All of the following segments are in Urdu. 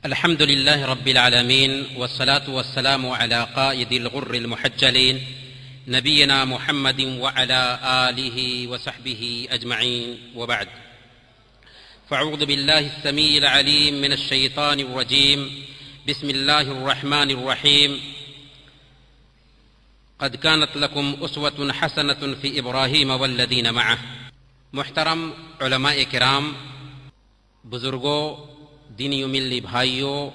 الحمد لله رب العالمين والصلاة والسلام على قائد الغر المحجلين نبينا محمد وعلى آله وصحبه أجمعين، وبعد، فأعوذ بالله السميع العليم من الشيطان الرجيم. بسم الله الرحمن الرحيم. قد كانت لكم أسوة حسنة في إبراهيم والذين معه. محترم علماء کرام، بزرگوں، دینی و ملی بھائیوں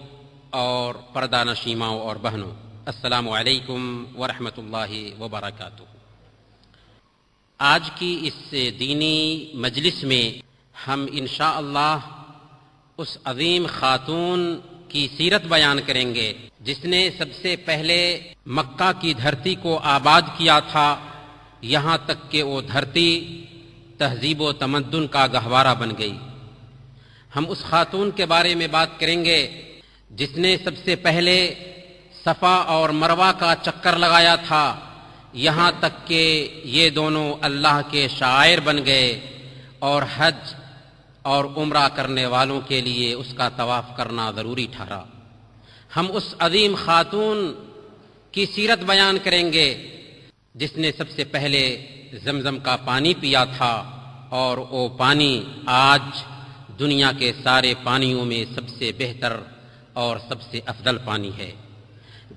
اور پردہ نشین ماؤں اور بہنوں، السلام علیکم ورحمۃ اللہ وبرکاتہ. آج کی اس دینی مجلس میں ہم انشاءاللہ اس عظیم خاتون کی سیرت بیان کریں گے جس نے سب سے پہلے مکہ کی دھرتی کو آباد کیا تھا، یہاں تک کہ وہ دھرتی تہذیب و تمدن کا گہوارہ بن گئی. ہم اس خاتون کے بارے میں بات کریں گے جس نے سب سے پہلے صفا اور مروہ کا چکر لگایا تھا، یہاں تک کہ یہ دونوں اللہ کے شاعر بن گئے اور حج اور عمرہ کرنے والوں کے لیے اس کا طواف کرنا ضروری ٹھہرا. ہم اس عظیم خاتون کی سیرت بیان کریں گے جس نے سب سے پہلے زمزم کا پانی پیا تھا، اور وہ پانی آج دنیا کے سارے پانیوں میں سب سے بہتر اور سب سے افضل پانی ہے.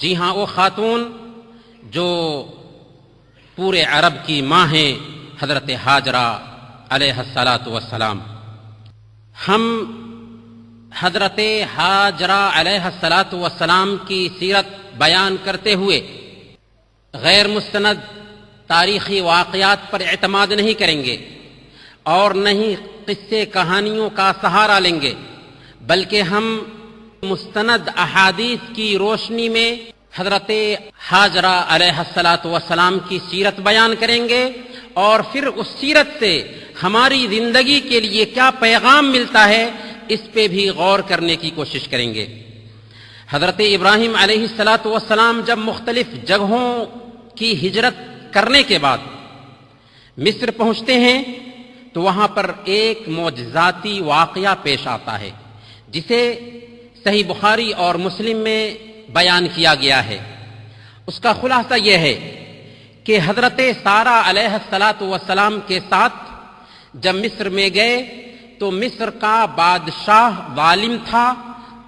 جی ہاں، وہ خاتون جو پورے عرب کی ماں ہیں، حضرت ہاجرہ علیہ الصلاۃ والسلام. ہم حضرت ہاجرہ علیہ الصلاۃ والسلام کی سیرت بیان کرتے ہوئے غیر مستند تاریخی واقعات پر اعتماد نہیں کریں گے اور نہ ہی قصے کہانیوں کا سہارا لیں گے، بلکہ ہم مستند احادیث کی روشنی میں حضرت ہاجرہ علیہ الصلاۃ والسلام کی سیرت بیان کریں گے، اور پھر اس سیرت سے ہماری زندگی کے لیے کیا پیغام ملتا ہے اس پہ بھی غور کرنے کی کوشش کریں گے. حضرت ابراہیم علیہ الصلاۃ والسلام جب مختلف جگہوں کی ہجرت کرنے کے بعد مصر پہنچتے ہیں تو وہاں پر ایک معجزاتی واقعہ پیش آتا ہے جسے صحیح بخاری اور مسلم میں بیان کیا گیا ہے. اس کا خلاصہ یہ ہے کہ حضرت سارہ علیہ الصلاۃ والسلام کے ساتھ جب مصر میں گئے تو مصر کا بادشاہ ظالم تھا.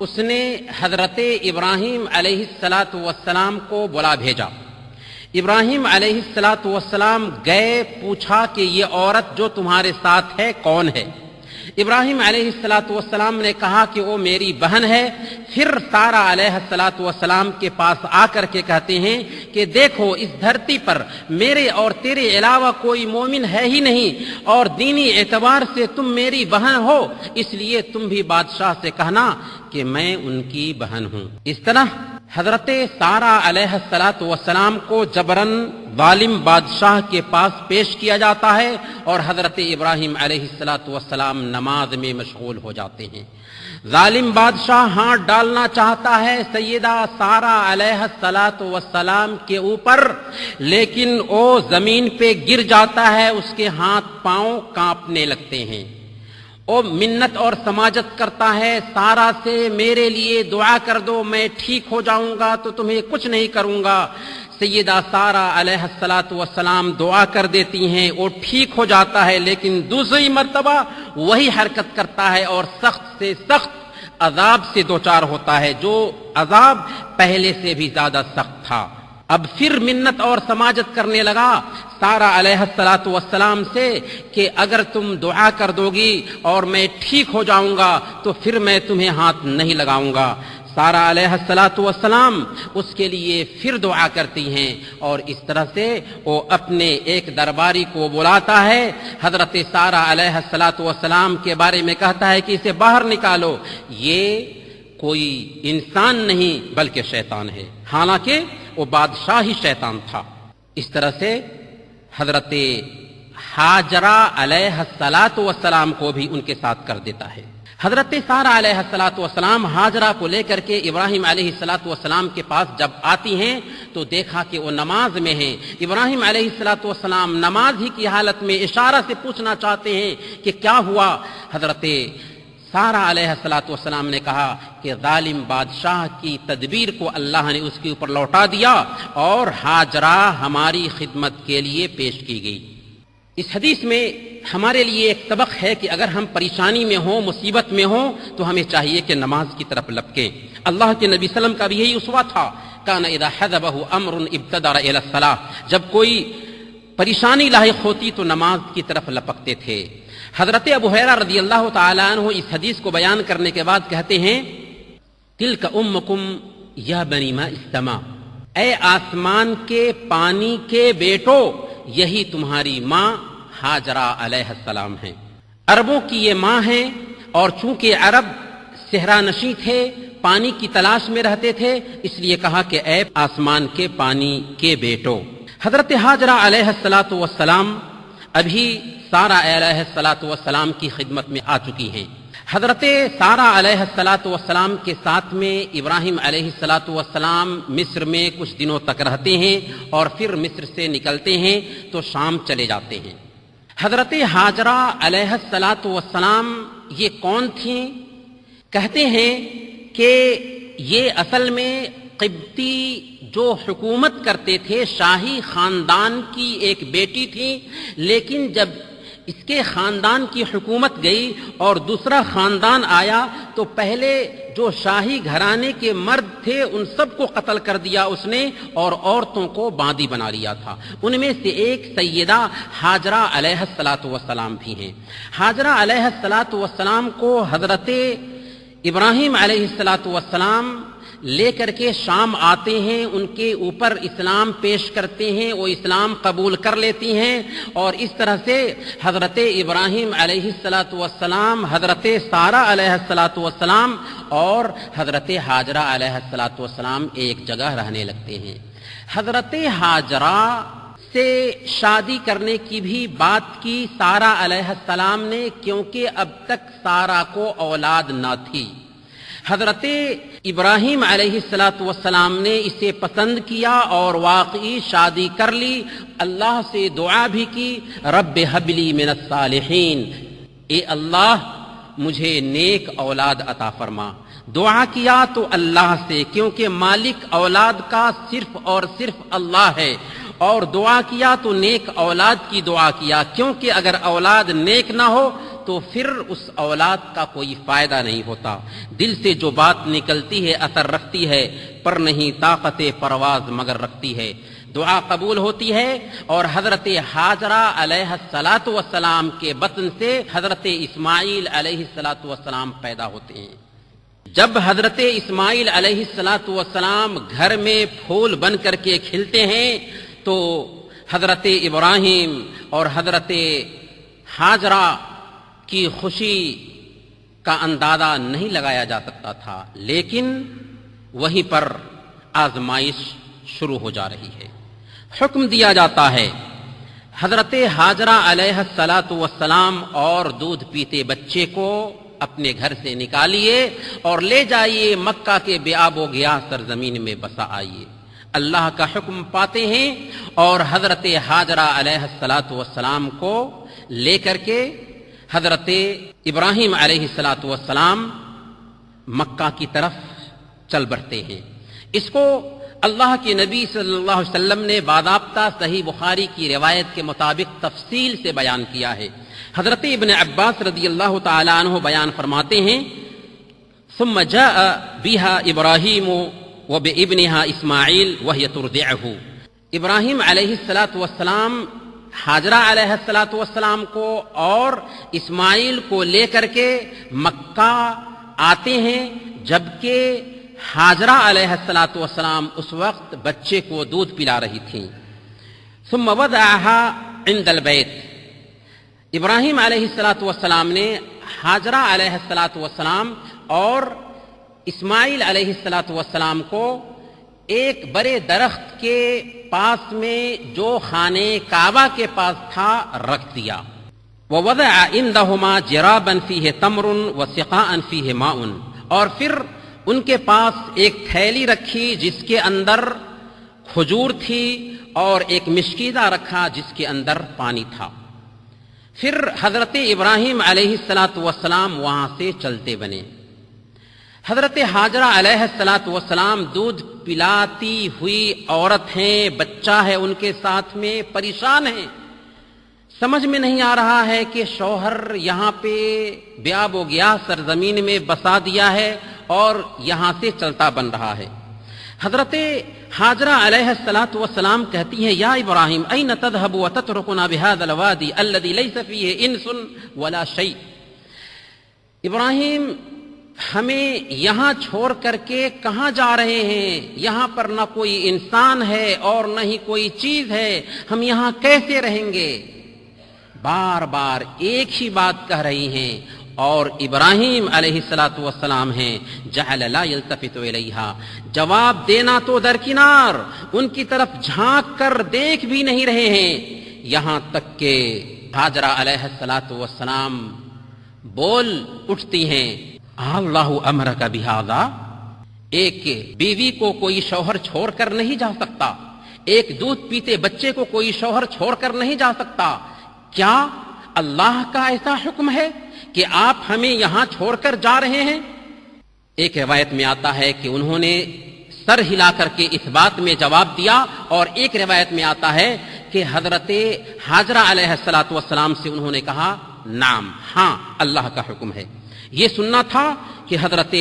اس نے حضرت ابراہیم علیہ الصلاۃ والسلام کو بلا بھیجا. ابراہیم علیہ الصلاۃ والسلام گئے، پوچھا کہ یہ عورت جو تمہارے ساتھ ہے کون ہے؟ ابراہیم علیہ الصلاۃ والسلام نے کہا کہ وہ میری بہن ہے. پھر سارہ علیہ الصلاۃ والسلام کے پاس آ کر کے کہتے ہیں کہ دیکھو، اس دھرتی پر میرے اور تیرے علاوہ کوئی مومن ہے ہی نہیں، اور دینی اعتبار سے تم میری بہن ہو، اس لیے تم بھی بادشاہ سے کہنا کہ میں ان کی بہن ہوں. اس طرح حضرت سارہ علیہ الصلاۃ والسلام کو جبراً ظالم بادشاہ کے پاس پیش کیا جاتا ہے، اور حضرت ابراہیم علیہ الصلاۃ والسلام نماز میں مشغول ہو جاتے ہیں. ظالم بادشاہ ہاتھ ڈالنا چاہتا ہے سیدہ سارہ علیہ الصلاۃ والسلام کے اوپر، لیکن وہ زمین پہ گر جاتا ہے، اس کے ہاتھ پاؤں کانپنے لگتے ہیں. وہ منت اور سماجت کرتا ہے سارہ سے، میرے لیے دعا کر دو، میں ٹھیک ہو جاؤں گا تو تمہیں کچھ نہیں کروں گا. سیدہ سارہ علیہ الصلاۃ والسلام دعا کر دیتی ہیں، وہ ٹھیک ہو جاتا ہے، لیکن دوسری مرتبہ وہی حرکت کرتا ہے اور سخت سے سخت عذاب سے دوچار ہوتا ہے، جو عذاب پہلے سے بھی زیادہ سخت تھا. اب پھر منت اور سماجت کرنے لگا سارہ علیہ الصلاۃ والسلام سے کہ اگر تم دعا کر دو گی اور میں ٹھیک ہو جاؤں گا تو پھر میں تمہیں ہاتھ نہیں لگاؤں گا. سارہ علیہ الصلاۃ والسلام اس کے لیے پھر دعا کرتی ہیں، اور اس طرح سے وہ اپنے ایک درباری کو بلاتا ہے. حضرت سارہ علیہ الصلاۃ والسلام کے بارے میں کہتا ہے کہ اسے باہر نکالو، یہ کوئی انسان نہیں بلکہ شیطان ہے. حالانکہ وہ بادشاہ ہی شیطان تھا. اس طرح سے حضرت ہاجرہ علیہ الصلاۃ والسلام کو بھی ان کے ساتھ کر دیتا ہے. حضرت سارہ علیہ الصلاۃ والسلام ہاجرہ کو لے کر کے ابراہیم علیہ الصلاۃ والسلام کے پاس جب آتی ہیں تو دیکھا کہ وہ نماز میں ہیں. ابراہیم علیہ الصلاۃ والسلام نماز ہی کی حالت میں اشارہ سے پوچھنا چاہتے ہیں کہ کیا ہوا؟ حضرت سارہ علیہ الصلوۃ والسلام نے کہا کہ ظالم بادشاہ کی تدبیر کو اللہ نے اس کے اوپر لوٹا دیا اور ہاجرہ ہماری خدمت کے لیے پیش کی گئی۔ اس حدیث میں ہمارے لیے ایک سبق ہے کہ اگر ہم پریشانی میں ہوں، مصیبت میں ہوں، تو ہمیں چاہیے کہ نماز کی طرف لپکیں۔ اللہ کے نبی صلی اللہ علیہ وسلم کا بھی یہی اسوہ تھا، کان اذا حذبہ امر ابتدر الی الصلاۃ، جب کوئی پریشانی لاحق ہوتی تو نماز کی طرف لپکتے تھے۔ حضرت ابو ہریرہ رضی اللہ تعالیٰ عنہ اس حدیث کو بیان کرنے کے بعد کہتے ہیں، تلک امکم یا بنی ماء السماء، اے آسمان کے پانی کے بیٹو، یہی تمہاری ماں ہاجرہ علیہ السلام ہیں۔ عربوں کی یہ ماں ہیں، اور چونکہ عرب صحرا نشیں تھے، پانی کی تلاش میں رہتے تھے، اس لیے کہا کہ اے آسمان کے پانی کے بیٹو۔ حضرت ہاجرہ علیہ السلام ابھی سارہ علیہ السلام کی خدمت میں آ چکی ہیں۔ حضرت سارہ علیہ السلام کے ساتھ میں ابراہیم علیہ السلام مصر میں کچھ دنوں تک رہتے ہیں اور پھر مصر سے نکلتے ہیں تو شام چلے جاتے ہیں۔ حضرت ہاجرہ علیہ السلام یہ کون تھیں؟ کہتے ہیں کہ یہ اصل میں قبطی جو حکومت کرتے تھے، شاہی خاندان کی ایک بیٹی تھی، لیکن جب اس کے خاندان کی حکومت گئی اور دوسرا خاندان آیا تو پہلے جو شاہی گھرانے کے مرد تھے ان سب کو قتل کر دیا اس نے، اور عورتوں کو باندی بنا لیا تھا۔ ان میں سے ایک سیدہ ہاجرہ علیہ السلام بھی ہیں۔ ہاجرہ علیہ السلام کو حضرت ابراہیم علیہ السلام لے کر کے شام آتے ہیں، ان کے اوپر اسلام پیش کرتے ہیں، وہ اسلام قبول کر لیتی ہیں، اور اس طرح سے حضرت ابراہیم علیہ السلام، حضرت سارہ علیہ السلام اور حضرت ہاجرہ علیہ السلام ایک جگہ رہنے لگتے ہیں۔ حضرت ہاجرہ سے شادی کرنے کی بھی بات کی سارہ علیہ السلام نے، کیونکہ اب تک سارہ کو اولاد نہ تھی۔ حضرت ابراہیم علیہ السلام نے اسے پسند کیا اور واقعی شادی کر لی، اللہ سے دعا بھی کی، رب ہب لی من الصالحین، اے اللہ مجھے نیک اولاد عطا فرما۔ دعا کیا تو اللہ سے، کیونکہ مالک اولاد کا صرف اور صرف اللہ ہے، اور دعا کیا تو نیک اولاد کی دعا کیا، کیونکہ اگر اولاد نیک نہ ہو تو پھر اس اولاد کا کوئی فائدہ نہیں ہوتا۔ دل سے جو بات نکلتی ہے اثر رکھتی ہے، پر نہیں طاقت پرواز مگر رکھتی ہے۔ دعا قبول ہوتی ہے، اور حضرت ہاجرہ علیہ السلام کے بطن سے حضرت اسماعیل علیہ السلام پیدا ہوتے ہیں۔ جب حضرت اسماعیل علیہ السلام گھر میں پھول بن کر کے کھلتے ہیں تو حضرت ابراہیم اور حضرت ہاجرہ کی خوشی کا اندازہ نہیں لگایا جا سکتا تھا، لیکن وہیں پر آزمائش شروع ہو جا رہی ہے۔ حکم دیا جاتا ہے حضرت ہاجرہ علیہ السلام اور دودھ پیتے بچے کو اپنے گھر سے نکالیے اور لے جائیے مکہ کے بے آب و گیا سرزمین میں بسا آئیے۔ اللہ کا حکم پاتے ہیں اور حضرت ہاجرہ علیہ السلام کو لے کر کے حضرت ابراہیم علیہ السلام مکہ کی طرف چل بڑھتے ہیں۔ اس کو اللہ کے نبی صلی اللہ علیہ وسلم نے باضابطہ صحیح بخاری کی روایت کے مطابق تفصیل سے بیان کیا ہے۔ حضرت ابن عباس رضی اللہ تعالی عنہ بیان فرماتے ہیں، ثم جاء بها ابراہیم وبابنها اسماعیل وهي ترضعه۔ ابراہیم علیہ السلام ہاجرہ علیہ السلام کو اور اسماعیل کو لے کر کے مکہ آتے ہیں، جبکہ ہاجرہ علیہ السلام اس وقت بچے کو دودھ پلا رہی تھیں۔ ثم وضعها عند البیت۔ ابراہیم علیہ السلام نے ہاجرہ علیہ السلام اور اسماعیل علیہ السلام کو ایک بڑے درخت کے پاس میں جو خانے کعبہ کے پاس تھا رکھ دیا۔ ووضع عندهما جرابا فيه تمر وسقاء فيه ماء، اور پھر ان کے پاس ایک تھیلی رکھی جس کے اندر کھجور تھی اور ایک مشکیزہ رکھا جس کے اندر پانی تھا۔ پھر حضرت ابراہیم علیہ السلام وہاں سے چلتے بنے. حضرت حاجرہ علیہ السلام دودھ پلاتی ہوئی عورت ہیں، بچہ ہے ان کے ساتھ میں، پریشان ہیں. سمجھ میں نہیں آ رہا ہے کہ شوہر یہاں پہ بیاب ہو گیا، سرزمین میں بسا دیا ہے اور یہاں سے چلتا بن رہا ہے. حضرت حاجرہ علیہ السلام کہتی ہیں یا ابراہیم این تذهب وتتركنا بهذا الوادي الذي ليس فيه انس ولا شيء. ابراہیم ہمیں یہاں چھوڑ کر کے کہاں جا رہے ہیں؟ یہاں پر نہ کوئی انسان ہے اور نہ ہی کوئی چیز ہے، ہم یہاں کیسے رہیں گے؟ بار بار ایک ہی بات کہہ رہی ہیں. اور ابراہیم علیہ السلام ہیں جعل لا یلتفت الیہا، جواب دینا تو درکنار، ان کی طرف جھانک کر دیکھ بھی نہیں رہے ہیں. یہاں تک کہ حاجرہ علیہ السلام بول اٹھتی ہیں اللہ امرک بہذا، ایک بیوی کو کوئی شوہر چھوڑ کر نہیں جا سکتا، ایک دودھ پیتے بچے کو کوئی شوہر چھوڑ کر نہیں جا سکتا. کیا اللہ کا ایسا حکم ہے کہ آپ ہمیں یہاں چھوڑ کر جا رہے ہیں؟ ایک روایت میں آتا ہے کہ انہوں نے سر ہلا کر کے اس بات میں جواب دیا، اور ایک روایت میں آتا ہے کہ حضرت حاجرہ علیہ السلام سے انہوں نے کہا نعم، ہاں اللہ کا حکم ہے. یہ سننا تھا کہ حضرت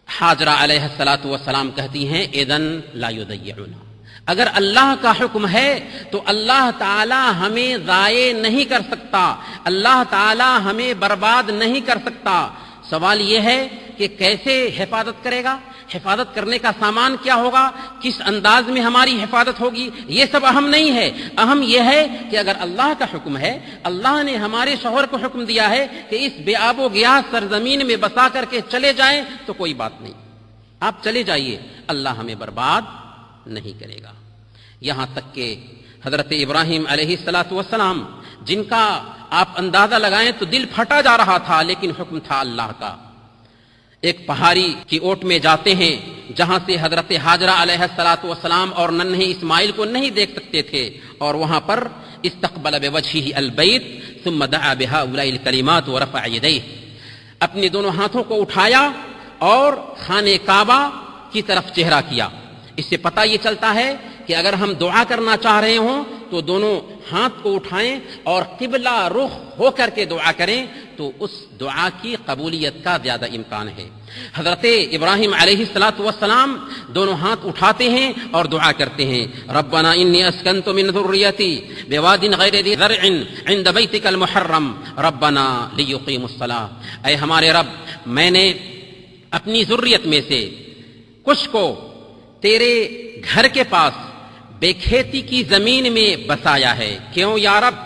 حاجرہ علیہ السلام کہتی ہیں اذن لا یضیعنا، اگر اللہ کا حکم ہے تو اللہ تعالی ہمیں ضائع نہیں کر سکتا، اللہ تعالی ہمیں برباد نہیں کر سکتا. سوال یہ ہے کہ کیسے حفاظت کرے گا، حفاظت کرنے کا سامان کیا ہوگا، کس انداز میں ہماری حفاظت ہوگی، یہ سب اہم نہیں ہے. اہم یہ ہے کہ اگر اللہ کا حکم ہے، اللہ نے ہمارے شوہر کو حکم دیا ہے کہ اس بے آب و گیا سرزمین میں بسا کر کے چلے جائیں تو کوئی بات نہیں، آپ چلے جائیے، اللہ ہمیں برباد نہیں کرے گا. یہاں تک کہ حضرت ابراہیم علیہ السلام جن کا آپ اندازہ لگائیں تو دل پھٹا جا رہا تھا، لیکن حکم تھا اللہ کا. ایک پہاڑی کی اوٹ میں جاتے ہیں جہاں سے حضرت حاجرہ علیہ السلام اور ننھے اسماعیل کو نہیں دیکھ سکتے تھے، اور وہاں پر استقبل بوجهه البیت ثم دعا بهؤلاء الکلمات ورفع یدیہ، اپنے دونوں ہاتھوں کو اٹھایا اور خانہ کعبہ کی طرف چہرہ کیا. اس سے پتہ یہ چلتا ہے کہ اگر ہم دعا کرنا چاہ رہے ہوں تو دونوں ہاتھ کو اٹھائیں اور قبلہ رخ ہو کر کے دعا کریں تو اس دعا کی قبولیت کا زیادہ امکان ہے. حضرت ابراہیم علیہ السلام دونوں ہاتھ اٹھاتے ہیں اور دعا کرتے ہیں ربنا انی اسکنت من ذریتی بواد غیر ذی زرع عند بیتک المحرم ربنا لیقیموا الصلاۃ، اے ہمارے رب میں نے اپنی ذریت میں سے کچھ کو تیرے گھر کے پاس بے کھیتی کی زمین میں بسایا ہے. کیوں یا رب؟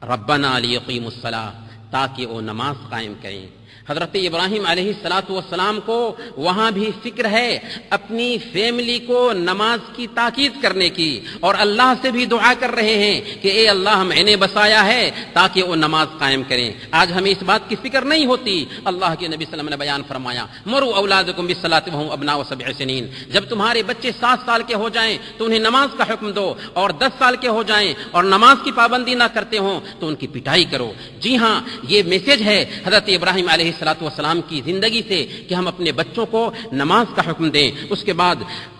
ربنا لیقیموا الصلاۃ، تاکہ وہ نماز قائم کریں. حضرت ابراہیم علیہ السلام کو وہاں بھی فکر ہے اپنی فیملی کو نماز کی تاکید کرنے کی، اور اللہ سے بھی دعا کر رہے ہیں کہ اے اللہ میں نے بسایا ہے تاکہ وہ نماز قائم کریں. آج ہمیں اس بات کی فکر نہیں ہوتی. اللہ کے نبی صلی اللہ علیہ وسلم نے بیان فرمایا مروا اولادکم بالصلاۃ وهم ابناء 7 سنین، جب تمہارے بچے 7 سال کے ہو جائیں تو انہیں نماز کا حکم دو، اور 10 سال کے ہو جائیں اور نماز کی پابندی نہ کرتے ہوں تو ان کی پٹائی کرو. جی ہاں، یہ میسج ہے حضرت ابراہیم علیہ السلام کی زندگی سے کہ ہم اپنے بچوں کو نماز کا حکم دیں. اس کے بعد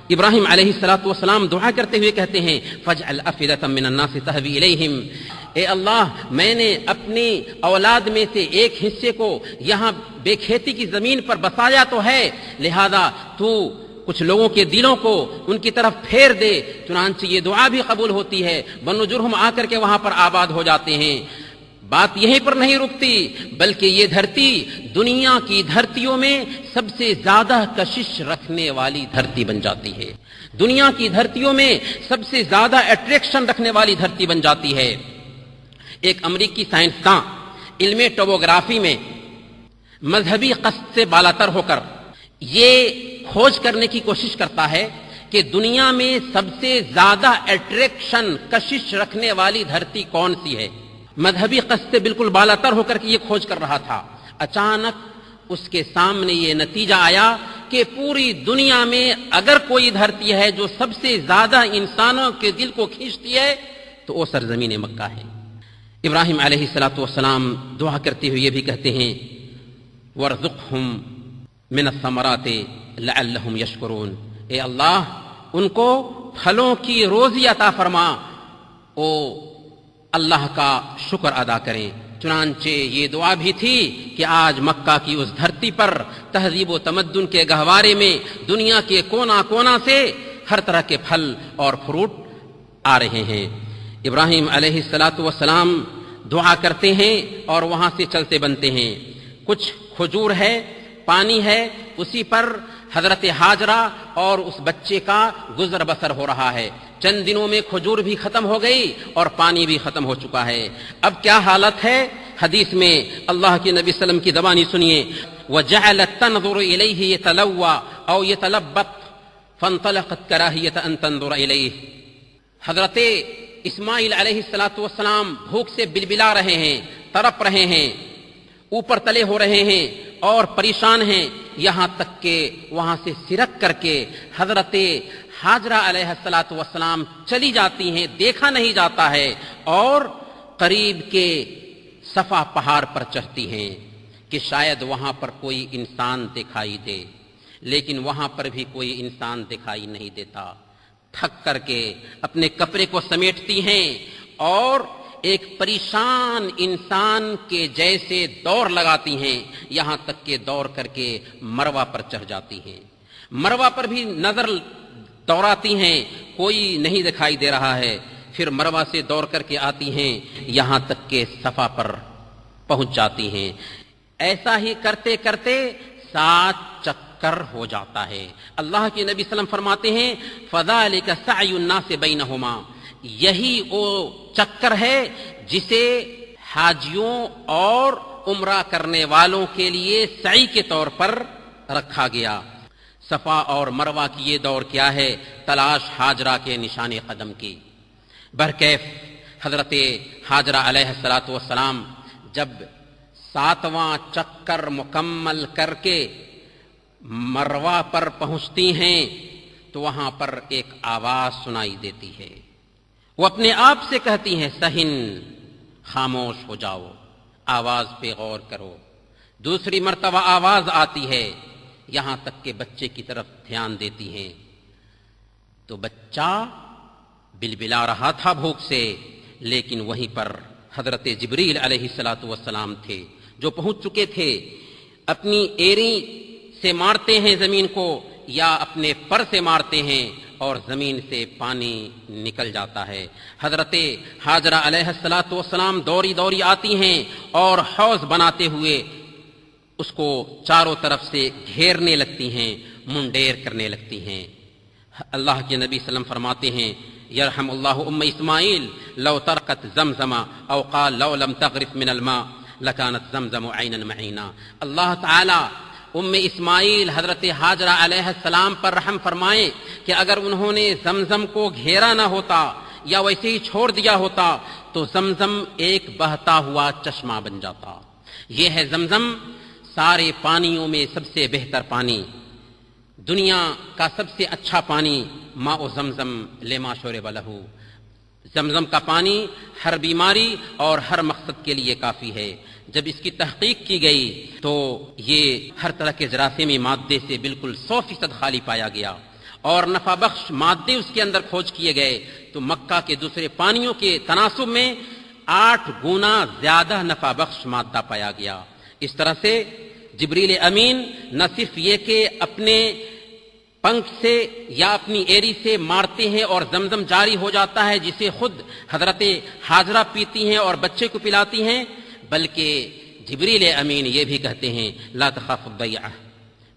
ابراہیم علیہ السلام دعا کرتے ہوئے کہتے ہیں فاجعل افئدة من الناس تهوی الیہم، اے اللہ میں نے اپنی اولاد میں سے ایک حصے کو یہاں بے کھیتی کی زمین پر بسایا تو ہے، لہذا تو کچھ لوگوں کے دلوں کو ان کی طرف پھیر دے. چنانچہ یہ دعا بھی قبول ہوتی ہے، بنو جرہم آ کر کے وہاں پر آباد ہو جاتے ہیں. بات یہیں پر نہیں رکتی، بلکہ یہ دھرتی دنیا کی دھرتیوں میں سب سے زیادہ کشش رکھنے والی دھرتی بن جاتی ہے، دنیا کی دھرتیوں میں سب سے زیادہ اٹریکشن رکھنے والی دھرتی بن جاتی ہے. ایک امریکی سائنسداں علم ٹوپوگرافی میں مذہبی قصد سے بالاتر ہو کر یہ کھوج کرنے کی کوشش کرتا ہے کہ دنیا میں سب سے زیادہ اٹریکشن کشش رکھنے والی دھرتی کون سی ہے. مذہبی قصد سے بالکل بالاتر ہو کر کے یہ کھوج کر رہا تھا. اچانک اس کے سامنے یہ نتیجہ آیا کہ پوری دنیا میں اگر کوئی دھرتی ہے جو سب سے زیادہ انسانوں کے دل کو کھینچتی ہے تو وہ سرزمین مکہ ہے. ابراہیم علیہ الصلوۃ والسلام دعا کرتے ہوئے یہ بھی کہتے ہیں وارزقہم من الثمرات لعلہم یشکرون، اے اللہ ان کو پھلوں کی روزی عطا فرما، او اللہ کا شکر ادا کریں۔ چنانچہ یہ دعا بھی تھی کہ آج مکہ کی اس دھرتی پر تہذیب و تمدن کے گہوارے میں دنیا کے کونا کونا سے ہر طرح کے پھل اور فروٹ آ رہے ہیں۔ ابراہیم علیہ الصلوۃ والسلام دعا کرتے ہیں اور وہاں سے چلتے بنتے ہیں، کچھ کھجور ہے، پانی ہے، اسی پر حضرت حاجرہ اور اس بچے کا گزر بسر ہو رہا ہے۔ چند دنوں میں کھجور بھی ختم ہو گئی اور پانی بھی ختم ہو چکا ہے۔ اب کیا حالت ہے؟ حدیث میں اللہ کے نبی صلی اللہ علیہ وسلم کی زبانی سنیے، وَجَعَلَتْ تَنْظُرُ إِلَيْهِ يَتَلَوَّى أَوْ يَتَلَبَّطْ فَانْطَلَقَتْ كَرَاهِيَةَ أَن تَنْظُرَ إِلَيْهِ۔ حضرت اسماعیل علیہ السلام بھوک سے بلبلا رہے ہیں، تڑپ رہے ہیں، اوپر تلے ہو رہے ہیں اور پریشان ہیں، یہاں تک کہ وہاں سے سرک کر کے حضرت حاجرہ علیہ السلام چلی جاتی ہیں، دیکھا نہیں جاتا ہے، اور قریب کے صفا پہاڑ پر چڑھتی ہیں کہ شاید وہاں پر کوئی انسان دکھائی دے، لیکن وہاں پر بھی کوئی انسان دکھائی نہیں دیتا۔ تھک کر کے اپنے کپڑے کو سمیٹتی ہیں اور ایک پریشان انسان کے جیسے دوڑ لگاتی ہیں، یہاں تک کہ دوڑ کر کے مروہ پر چڑھ جاتی ہیں۔ مروہ پر بھی نظر دوڑاتی ہیں، کوئی نہیں دکھائی دے رہا ہے، پھر مروہ سے دوڑ کر کے آتی ہیں، یہاں تک کہ صفا پر پہنچ جاتی ہیں۔ ایسا ہی کرتے کرتے 7 چکر ہو جاتا ہے۔ اللہ کے نبی صلی اللہ علیہ وسلم فرماتے ہیں فَذَلِكَ سَعْيُ النَّاسِ بَيْنَهُمَا، یہی وہ چکر ہے جسے حاجیوں اور عمرہ کرنے والوں کے لیے سعی کے طور پر رکھا گیا۔ صفا اور مروہ کی یہ دور کیا ہے؟ تلاش حاجرہ کے نشان قدم کی۔ برکیف حضرت حاجرہ علیہ السلام جب 7واں چکر مکمل کر کے مروہ پر پہنچتی ہیں تو وہاں پر ایک آواز سنائی دیتی ہے، وہ اپنے آپ سے کہتی ہیں سہن، خاموش ہو جاؤ، آواز پہ غور کرو۔ دوسری مرتبہ آواز آتی ہے، یہاں تک کہ بچے کی طرف دھیان دیتی ہیں تو بچہ بلبلا رہا تھا بھوک سے، لیکن وہیں پر حضرت جبریل علیہ السلام تھے جو پہنچ چکے تھے۔ اپنی ایری سے مارتے ہیں زمین کو یا اپنے پر سے مارتے ہیں اور زمین سے پانی نکل جاتا ہے۔ حضرت حاجرہ علیہ السلام دوری دوری آتی ہیں اور حوض بناتے ہوئے اس کو چاروں طرف سے گھیرنے لگتی ہیں، منڈیر کرنے لگتی ہیں۔ اللہ کے نبی صلی اللہ علیہ وسلم فرماتے ہیں یرحم اللہ ام اسماعیل لو ترکت زمزم او قال لو لم تغرف من الماء لکانت زمزم عینا معینا۔ اللہ تعالی ام اسماعیل حضرت حاجرہ علیہ السلام پر رحم فرمائیں کہ اگر انہوں نے زمزم کو گھیرا نہ ہوتا یا ویسے ہی چھوڑ دیا ہوتا تو زمزم ایک بہتا ہوا چشمہ بن جاتا۔ یہ ہے زمزم، سارے پانیوں میں سب سے بہتر پانی، دنیا کا سب سے اچھا پانی، ماء زمزم لما شرب لہ۔ زمزم کا پانی ہر بیماری اور ہر مقصد کے لیے کافی ہے۔ جب اس کی تحقیق کی گئی تو یہ ہر طرح کے جراثیمی مادے سے بالکل 100% خالی پایا گیا اور نفع بخش مادے اس کے اندر کھوج کیے گئے تو مکہ کے دوسرے پانیوں کے تناسب میں 8 گنا زیادہ نفع بخش مادہ پایا گیا۔ اس طرح سے جبریل امین نہ صرف یہ کہ اپنے پنکھ سے یا اپنی ایری سے مارتے ہیں اور زمزم جاری ہو جاتا ہے جسے خود حضرت حاجرہ پیتی ہیں اور بچے کو پلاتی ہیں، بلکہ جبریل امین یہ بھی کہتے ہیں لا تخاف الضیعہ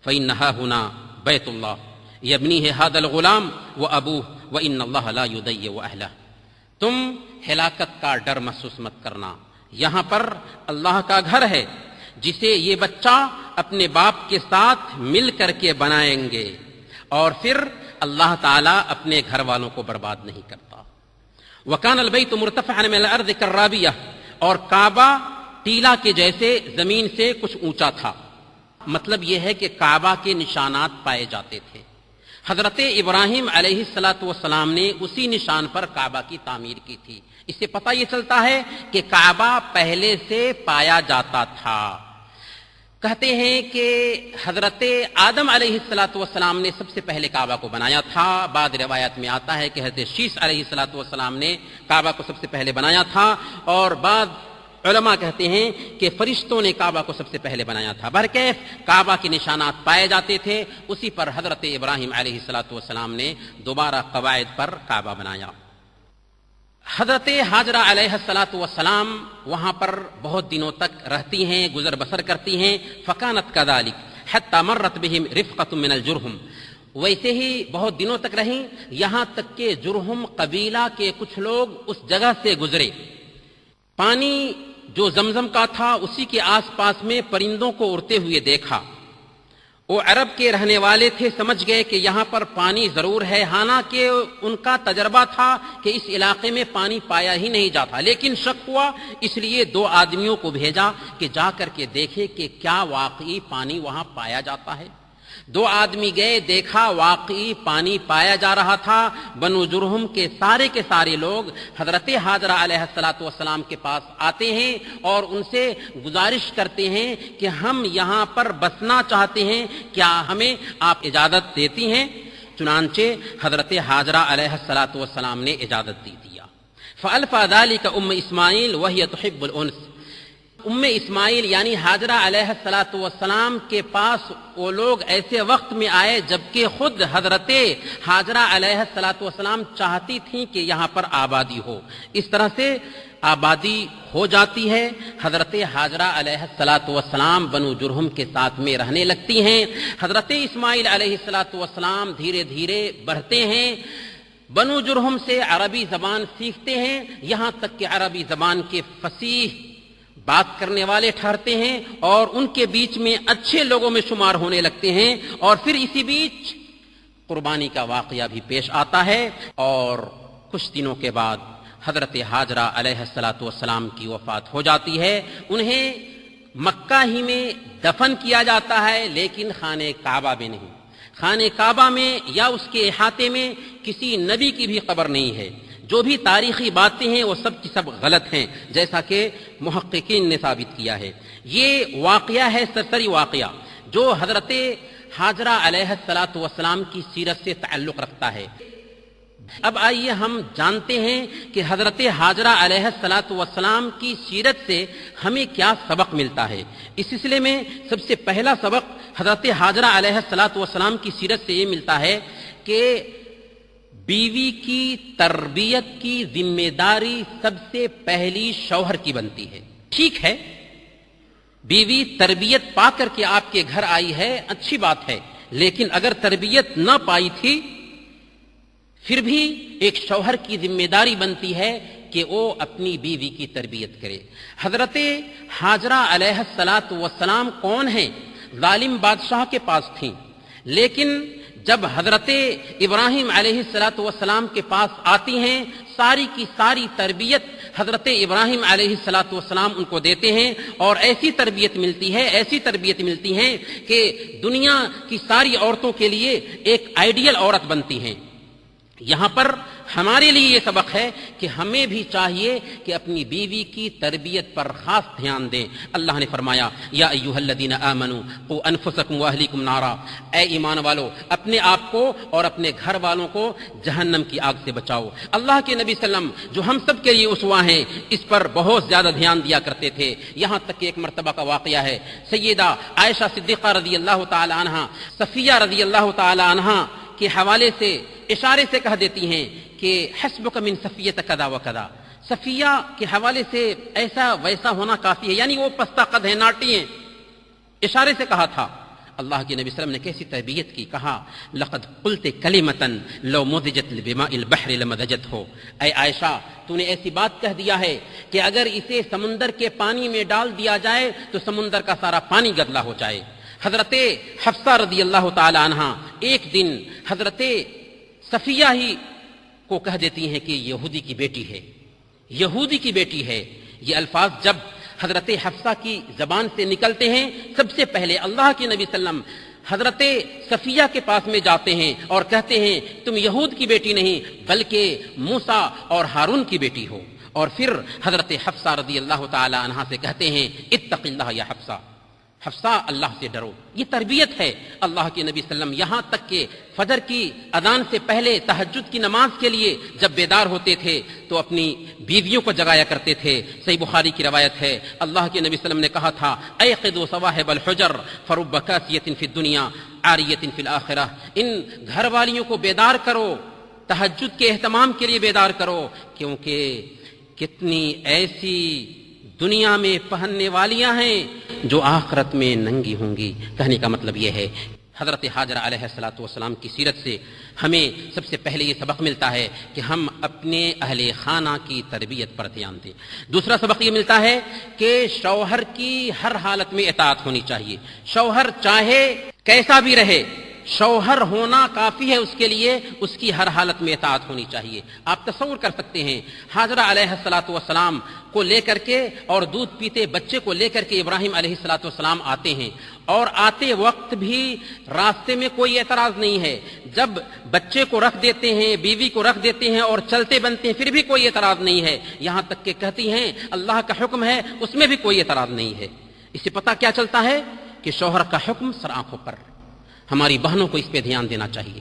فإنہا ہنا بیت اللہ یبنیہ ھذا الغلام وابوہ وإن اللہ لا یضیع اہلہ۔ تم ہلاکت کا ڈر محسوس مت کرنا، یہاں پر اللہ کا گھر ہے جسے یہ بچہ اپنے باپ کے ساتھ مل کر کے بنائیں گے، اور پھر اللہ تعالیٰ اپنے گھر والوں کو برباد نہیں کرتا۔ وَكَانَ الْبَيْتُ مُرْتَفَعًا مِنَ الْأَرْضِ كَالرَّابِيَةِ، اور کعبہ ٹیلا کے جیسے زمین سے کچھ اونچا تھا۔ مطلب یہ ہے کہ کعبہ کے نشانات پائے جاتے تھے۔ حضرت ابراہیم علیہ الصلاۃ والسلام نے اسی نشان پر کعبہ کی تعمیر کی تھی۔ اس سے پتہ یہ چلتا ہے کہ کعبہ پہلے سے پایا جاتا تھا۔ کہتے ہیں کہ حضرت آدم علیہ الصلاۃ والسلام نے سب سے پہلے کعبہ کو بنایا تھا۔ بعض روایات میں آتا ہے کہ حضرت شیش علیہ الصلاۃ والسلام نے کعبہ کو سب سے پہلے بنایا تھا، اور بعض علماء کہتے ہیں کہ فرشتوں نے کعبہ کو سب سے پہلے بنایا تھا۔ بہرکیف کعبہ کے نشانات پائے جاتے تھے، اسی پر حضرت ابراہیم علیہ الصلاۃ والسلام نے دوبارہ قواعد پر کعبہ بنایا۔ حضرت ہاجرہ علیہ الصلاۃ والسلام وہاں پر بہت دنوں تک رہتی ہیں، گزر بسر کرتی ہیں۔ فکانت کذالک حتی مرت بہم رفقۃ من الجرہم، ویسے ہی بہت دنوں تک رہیں، یہاں تک کہ جرہم قبیلہ کے کچھ لوگ اس جگہ سے گزرے۔ پانی جو زمزم کا تھا اسی کے آس پاس میں پرندوں کو اڑتے ہوئے دیکھا۔ وہ عرب کے رہنے والے تھے، سمجھ گئے کہ یہاں پر پانی ضرور ہے، حالانکہ ان کا تجربہ تھا کہ اس علاقے میں پانی پایا ہی نہیں جاتا، لیکن شک ہوا، اس لیے 2 آدمیوں کو بھیجا کہ جا کر کے دیکھے کہ کیا واقعی پانی وہاں پایا جاتا ہے۔ 2 آدمی گئے، دیکھا واقعی پانی پایا جا رہا تھا۔ بنو جرہم کے سارے لوگ حضرت ہاجرہ علیہ الصلاۃ والسلام کے پاس آتے ہیں اور ان سے گزارش کرتے ہیں کہ ہم یہاں پر بسنا چاہتے ہیں، کیا ہمیں آپ اجازت دیتی ہیں؟ چنانچہ حضرت ہاجرہ علیہ الصلاۃ والسلام نے اجازت دیا۔ فألفى ذلك اسماعیل وهي تحب الانس، اسماعیل یعنی ہاجرہ علیہ الصلاۃ والسلام کے پاس وہ لوگ ایسے وقت میں آئے جبکہ خود حضرت ہاجرہ علیہ الصلاۃ والسلام چاہتی تھیں کہ یہاں پر آبادی ہو۔ اس طرح سے آبادی ہو جاتی ہے۔ حضرت ہاجرہ علیہ الصلاۃ والسلام بنو جرہم کے ساتھ میں رہنے لگتی ہیں۔ حضرت اسماعیل علیہ الصلاۃ والسلام دھیرے دھیرے بڑھتے ہیں، بنو جرہم سے عربی زبان سیکھتے ہیں، یہاں تک کہ عربی زبان کے فصیح بات کرنے والے ٹھہرتے ہیں اور ان کے بیچ میں اچھے لوگوں میں شمار ہونے لگتے ہیں۔ اور پھر اسی بیچ قربانی کا واقعہ بھی پیش آتا ہے، اور کچھ دنوں کے بعد حضرت ہاجرہ علیہ الصلاۃ والسلام کی وفات ہو جاتی ہے۔ انہیں مکہ ہی میں دفن کیا جاتا ہے، لیکن خانہ کعبہ میں نہیں۔ خانہ کعبہ میں یا اس کے احاطے میں کسی نبی کی بھی قبر نہیں ہے۔ جو بھی تاریخی باتیں ہیں وہ سب کی سب غلط ہیں، جیسا کہ محققین نے ثابت کیا ہے۔ یہ واقعہ ہے سرسری واقعہ جو حضرت ہاجرہ علیہ الصلاۃ والسلام کی سیرت سے تعلق رکھتا ہے۔ اب آئیے ہم جانتے ہیں کہ حضرت ہاجرہ علیہ الصلاۃ والسلام کی سیرت سے ہمیں کیا سبق ملتا ہے۔ اس سلسلے میں سب سے پہلا سبق حضرت ہاجرہ علیہ الصلاۃ والسلام کی سیرت سے یہ ملتا ہے کہ بیوی کی تربیت کی ذمہ داری سب سے پہلی شوہر کی بنتی ہے۔ ٹھیک ہے، بیوی تربیت پا کر کے آپ کے گھر آئی ہے، اچھی بات ہے، لیکن اگر تربیت نہ پائی تھی پھر بھی ایک شوہر کی ذمہ داری بنتی ہے کہ وہ اپنی بیوی کی تربیت کرے۔ حضرت ہاجرہ علیہ الصلاۃ والسلام کون ہیں؟ ظالم بادشاہ کے پاس تھیں، لیکن جب حضرت ابراہیم علیہ الصلاۃ والسلام کے پاس آتی ہیں، ساری کی ساری تربیت حضرت ابراہیم علیہ الصلاۃ والسلام ان کو دیتے ہیں، اور ایسی تربیت ملتی ہے کہ دنیا کی ساری عورتوں کے لیے ایک آئیڈیل عورت بنتی ہیں۔ یہاں پر ہمارے لیے یہ سبق ہے کہ ہمیں بھی چاہیے کہ اپنی بیوی کی تربیت پر خاص دھیان دیں۔ اللہ نے فرمایا یا ایھا الذین آمنوا قوا انفسکم واہلیکم نارا، اے ایمان والو اپنے آپ کو اور اپنے گھر والوں کو جہنم کی آگ سے بچاؤ۔ اللہ کے نبی صلی اللہ علیہ وسلم جو ہم سب کے لیے اسوہ ہیں، اس پر بہت زیادہ دھیان دیا کرتے تھے، یہاں تک کہ ایک مرتبہ کا واقعہ ہے، سیدہ عائشہ صدیقہ رضی اللہ تعالی عنہا صفیہ رضی اللہ تعالی عنہا کے حوالے سے اشارے سے کہہ دیتی ہیں کہ حسبک من صفیہ کذا و کذا، صفیہ کے حوالے سے ایسا ویسا ہونا کافی ہے، یعنی وہ پستہ قد ہے، ناٹی ہیں، اشارے سے کہا تھا۔ اللہ کے نبی صلی اللہ علیہ وسلم نے کیسی تربیت کی، کہا لقد قلت کلمۃ لو مزجت بماء البحر لمزجت ہو، اے عائشہ تو نے ایسی بات کہہ دیا ہے کہ اگر اسے سمندر کے پانی میں ڈال دیا جائے تو سمندر کا سارا پانی گدلا ہو جائے۔ حضرت حفصہ رضی اللہ تعالی عنہا ایک دن حضرت صفیہ ہی کو کہہ دیتی ہیں کہ یہودی کی بیٹی ہے۔ یہ الفاظ جب حضرت حفصہ کی زبان سے نکلتے ہیں، سب سے پہلے اللہ کے نبی صلی اللہ علیہ وسلم حضرت صفیہ کے پاس میں جاتے ہیں اور کہتے ہیں تم یہود کی بیٹی نہیں بلکہ موسیٰ اور ہارون کی بیٹی ہو، اور پھر حضرت حفصہ رضی اللہ تعالی عنہا سے کہتے ہیں اتق اللہ یا حفصہ، حفصہ اللہ سے ڈرو۔ یہ تربیت ہے اللہ کے نبی صلی اللہ علیہ وسلم، یہاں تک کہ فجر کی اذان سے پہلے تہجد کی نماز کے لیے جب بیدار ہوتے تھے تو اپنی بیویوں کو جگایا کرتے تھے۔ صحیح بخاری کی روایت ہے، اللہ کے نبی صلی اللہ علیہ وسلم نے کہا تھا ایقظوا صواحب الحجر فرب کاسیۃ فی الدنیا عاریۃ فی الآخرہ، ان گھر والیوں کو بیدار کرو، تہجد کے اہتمام کے لیے بیدار کرو، کیونکہ کتنی ایسی دنیا میں پہننے والیاں ہیں جو آخرت میں ننگی ہوں گی۔ کہنے کا مطلب یہ ہے حضرت حاجرہ علیہ السلام کی سیرت سے ہمیں سب سے پہلے یہ سبق ملتا ہے کہ ہم اپنے اہل خانہ کی تربیت پر دھیان دیں۔ دوسرا سبق یہ ملتا ہے کہ شوہر کی ہر حالت میں اطاعت ہونی چاہیے، شوہر چاہے کیسا بھی رہے، شوہر ہونا کافی ہے اس کے لیے، اس کی ہر حالت میں اطاعت ہونی چاہیے۔ آپ تصور کر سکتے ہیں حاجرہ علیہ السلام کو لے کر کے اور دودھ پیتے بچے کو لے کر کے ابراہیم علیہ السلام آتے ہیں، اور آتے وقت بھی راستے میں کوئی اعتراض نہیں ہے، جب بچے کو رکھ دیتے ہیں، بیوی کو رکھ دیتے ہیں اور چلتے بنتے ہیں پھر بھی کوئی اعتراض نہیں ہے، یہاں تک کہ کہتی ہیں اللہ کا حکم ہے، اس میں بھی کوئی اعتراض نہیں ہے۔ اس سے پتہ کیا چلتا ہے کہ شوہر کا حکم سر آنکھوں پر۔ ہماری بہنوں کو اس پہ دھیان دینا چاہیے۔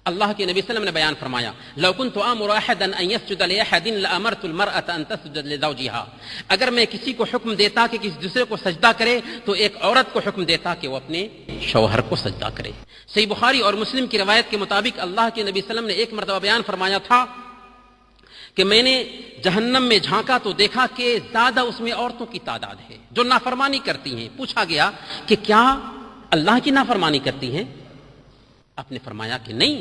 اللہ کے نبی صلی اللہ علیہ وسلم نے بیان فرمایا لو كنت آمر احدا ان يسجد لاحد لامرت المرأة ان تسجد لزوجها، اگر میں کسی کو حکم دیتا کہ کسی دوسرے کو سجدہ کرے تو ایک عورت کو حکم دیتا کہ وہ اپنے شوہر کو سجدہ کرے۔ صحیح بخاری اور مسلم کی روایت کے مطابق اللہ کے نبی صلی اللہ علیہ وسلم نے ایک مرتبہ بیان فرمایا تھا کہ میں نے جہنم میں جھانکا تو دیکھا کہ زیادہ اس میں عورتوں کی تعداد ہے جو نافرمانی کرتی ہیں۔ پوچھا گیا کہ کیا اللہ کی نافرمانی کرتی ہیں؟ آپ نے فرمایا کہ نہیں،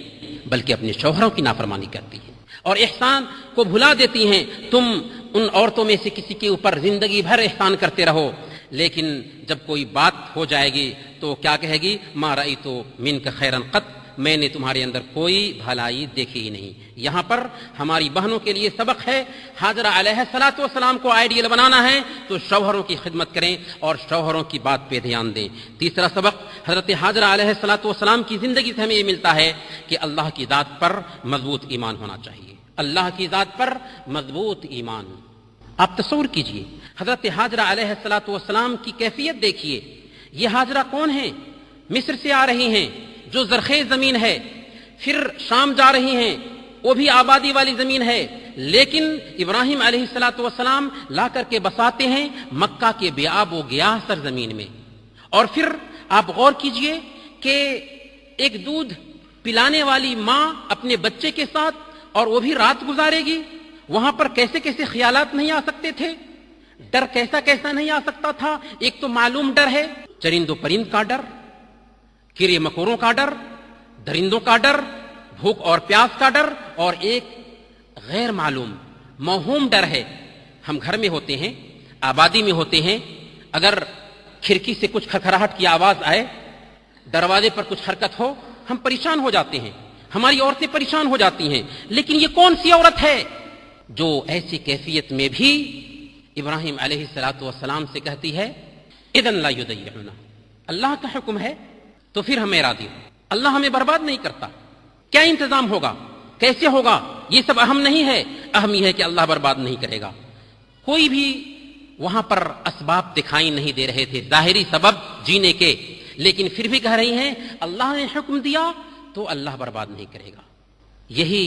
بلکہ اپنے شوہروں کی نافرمانی کرتی ہیں اور احسان کو بھلا دیتی ہیں۔ تم ان عورتوں میں سے کسی کے اوپر زندگی بھر احسان کرتے رہو، لیکن جب کوئی بات ہو جائے گی تو کیا کہے گی ما رأیت منک خیرا قط، میں نے تمہارے اندر کوئی بھلائی دیکھی ہی نہیں۔ یہاں پر ہماری بہنوں کے لیے سبق ہے، حاجرہ علیہ السلام کو آئیڈیل بنانا ہے تو شوہروں کی خدمت کریں اور شوہروں کی بات پہ دھیان دیں۔ تیسرا سبق حضرت حاجرہ علیہ السلام کی زندگی سے ہمیں یہ ملتا ہے کہ اللہ کی ذات پر مضبوط ایمان ہونا چاہیے، اللہ کی ذات پر مضبوط ایمان۔ آپ تصور کیجئے حضرت حاجرہ علیہ السلام کی کیفیت دیکھیے۔ یہ حاجرہ کون ہیں؟ مصر سے آ رہی ہیں جو زرخیز زمین ہے، پھر شام جا رہی ہیں وہ بھی آبادی والی زمین ہے، لیکن ابراہیم علیہ السلام لا کر کے بساتے ہیں مکہ کے بے آب و گیاہ سرزمین میں۔ اور پھر آپ غور کیجئے کہ ایک دودھ پلانے والی ماں اپنے بچے کے ساتھ اور وہ بھی رات گزارے گی، وہاں پر کیسے کیسے خیالات نہیں آ سکتے تھے، ڈر کیسا کیسا نہیں آ سکتا تھا۔ ایک تو معلوم ڈر ہے چرند و پرند کا ڈر، کیڑے مکوڑوں کا ڈر، درندوں کا ڈر، بھوک اور پیاس کا ڈر، اور ایک غیر معلوم موہوم ڈر ہے۔ ہم گھر میں ہوتے ہیں، آبادی میں ہوتے ہیں، اگر کھڑکی سے کچھ کھکھراہٹ کی آواز آئے، دروازے پر کچھ حرکت ہو، ہم پریشان ہو جاتے ہیں، ہماری عورتیں پریشان ہو جاتی ہیں۔ لیکن یہ کون سی عورت ہے جو ایسی کیفیت میں بھی ابراہیم علیہ السلام سے کہتی ہے اذن لا یضیعنا، اللہ کا حکم ہے تو پھر ہمیں راضی ہو، اللہ ہمیں برباد نہیں کرتا۔ کیا انتظام ہوگا، کیسے ہوگا، یہ سب اہم نہیں ہے، اہم یہ ہے کہ اللہ برباد نہیں کرے گا۔ کوئی بھی وہاں پر اسباب دکھائی نہیں دے رہے تھے، ظاہری سبب جینے کے، لیکن پھر بھی کہہ رہی ہیں اللہ نے حکم دیا تو اللہ برباد نہیں کرے گا۔ یہی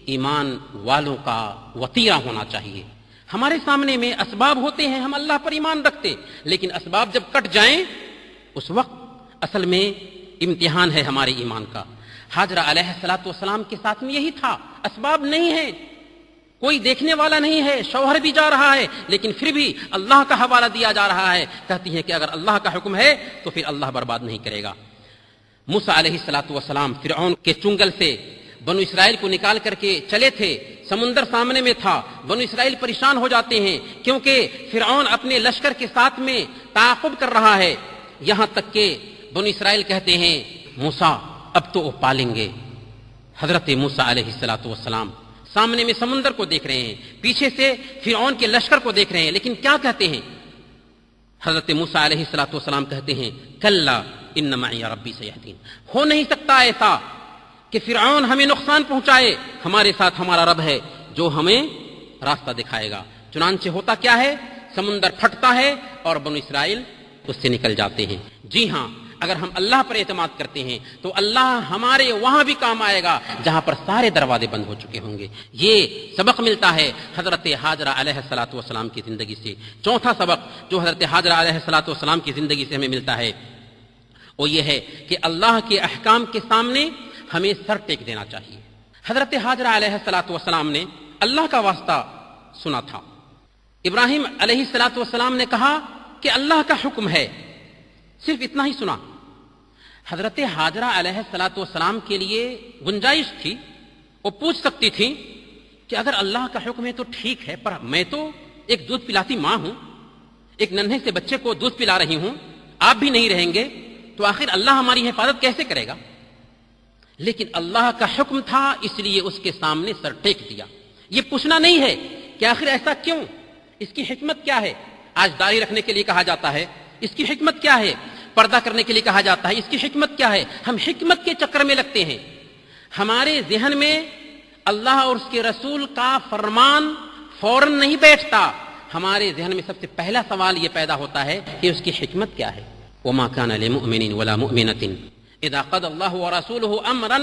ایمان والوں کا وطیرہ ہونا چاہیے۔ ہمارے سامنے میں اسباب ہوتے ہیں، ہم اللہ پر ایمان رکھتے، لیکن اسباب جب کٹ جائیں اس وقت اصل میں امتحان ہے ہمارے ایمان کا۔ حاجرہ علیہ السلام کے ساتھ میں یہی تھا، اسباب نہیں ہے، کوئی دیکھنے والا نہیں ہے، شوہر بھی جا رہا ہے، لیکن پھر بھی اللہ کا حوالہ دیا جا رہا ہے۔ کہتی ہیں کہ اگر اللہ کا حکم ہے تو پھر اللہ برباد نہیں کرے گا۔ موسیٰ علیہ السلام فرعون کے چنگل سے بنو اسرائیل کو نکال کر کے چلے تھے، سمندر سامنے میں تھا، بنو اسرائیل پریشان ہو جاتے ہیں کیونکہ فرعون اپنے لشکر کے ساتھ میں تعاقب کر رہا ہے، یہاں تک کہ بنو اسرائیل کہتے ہیں موسیٰ اب تو وہ پالیں گے۔ حضرت موسیٰ علیہ السلام سامنے میں سمندر کو دیکھ رہے ہیں، پیچھے سے فرعون کے لشکر کو دیکھ رہے ہیں، لیکن کیا کہتے ہیں؟ حضرت موسیٰ علیہ السلام کہتے ہیں کلا ان معی ربی سیہدین۔ ہو نہیں سکتا ایسا کہ فرعون ہمیں نقصان پہنچائے، ہمارے ساتھ ہمارا رب ہے جو ہمیں راستہ دکھائے گا۔ چنانچہ ہوتا کیا ہے، سمندر پھٹتا ہے اور بنو اسرائیل اس سے نکل جاتے ہیں۔ جی ہاں، اگر ہم اللہ پر اعتماد کرتے ہیں تو اللہ ہمارے وہاں بھی کام آئے گا جہاں پر سارے دروازے بند ہو چکے ہوں گے۔ یہ سبق ملتا ہے حضرت حاجرہ علیہ الصلوۃ والسلام کی زندگی سے۔ چوتھا سبق جو حضرت حاجرہ علیہ الصلوۃ والسلام کی زندگی سے ہمیں ملتا ہے وہ یہ ہے کہ اللہ کے احکام کے سامنے ہمیں سر ٹیک دینا چاہیے۔ حضرت حاجرہ علیہ الصلوۃ والسلام نے اللہ کا واسطہ سنا تھا۔ ابراہیم علیہ الصلوۃ والسلام نے کہا کہ اللہ کا حکم ہے، صرف اتنا ہی سنا۔ حضرت حاجرہ علیہ الصلوۃ والسلام کے لیے گنجائش تھی، وہ پوچھ سکتی تھی کہ اگر اللہ کا حکم ہے تو ٹھیک ہے، پر میں تو ایک دودھ پلاتی ماں ہوں، ایک ننھے سے بچے کو دودھ پلا رہی ہوں، آپ بھی نہیں رہیں گے تو آخر اللہ ہماری حفاظت کیسے کرے گا؟ لیکن اللہ کا حکم تھا، اس لیے اس کے سامنے سر ٹیک دیا۔ یہ پوچھنا نہیں ہے کہ آخر ایسا کیوں، اس کی حکمت کیا ہے۔ آج داڑھی رکھنے کے لیے کہا جاتا ہے، اس کی حکمت کیا ہے۔ پردہ کرنے کے لیے کہا جاتا ہے، اس کی حکمت کیا ہے۔ ہم حکمت کے چکر میں لگتے ہیں۔ ہمارے ذہن میں اللہ اور اس کے رسول کا فرمان فوراً نہیں بیٹھتا، ہمارے ذہن میں سب سے پہلا سوال یہ پیدا ہوتا ہے کہ اس کی حکمت کیا ہے۔ وما كان لمؤمن ولا مؤمنة اذا قضى الله ورسوله امرا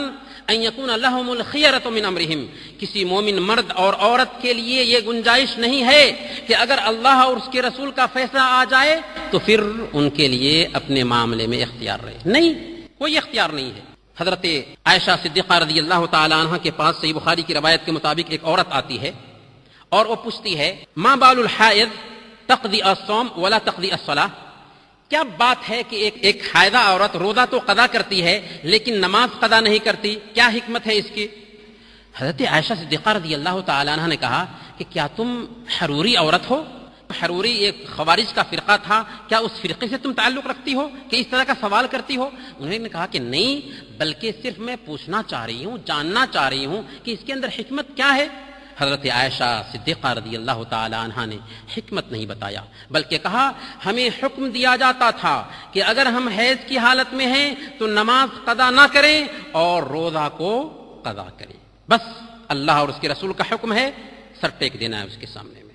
ان يكون لهم الخيرة من امرهم۔ کسی مومن مرد اور عورت کے لیے یہ گنجائش نہیں ہے کہ اگر اللہ اور اس کے رسول کا فیصلہ آ جائے تو پھر ان کے لیے اپنے معاملے میں اختیار رہے، نہیں، کوئی اختیار نہیں ہے۔ حضرت عائشہ صدیقہ رضی اللہ تعالی عنہ کے پاس صحیح بخاری کی روایت کے مطابق ایک عورت آتی ہے اور وہ پوچھتی ہے ما بال الحائض تقضی الصوم ولا تقضی الصلاۃ، کیا بات ہے کہ ایک حائضہ عورت روزہ تو قضا کرتی ہے لیکن نماز قضا نہیں کرتی، کیا حکمت ہے اس کی؟ حضرت عائشہ صدیقہ رضی اللہ تعالی عنہ نے کہا کہ کیا تم حروری عورت ہو؟ حروری ایک خوارج کا فرقہ تھا، کیا اس فرقے سے تم تعلق رکھتی ہو کہ اس طرح کا سوال کرتی ہو؟ انہوں نے کہا کہ نہیں، بلکہ صرف میں پوچھنا چاہ رہی ہوں، جاننا چاہ رہی ہوں کہ اس کے اندر حکمت کیا ہے۔ حضرت عائشہ صدیقہ رضی اللہ تعالی عنہ نے حکمت نہیں بتایا، بلکہ کہا ہمیں حکم دیا جاتا تھا کہ اگر ہم حیض کی حالت میں ہیں تو نماز قضا نہ کریں اور روزہ کو قضا کریں، بس اللہ اور اس کے رسول کا حکم ہے، سر ٹیک دینا ہے اس کے سامنے میں۔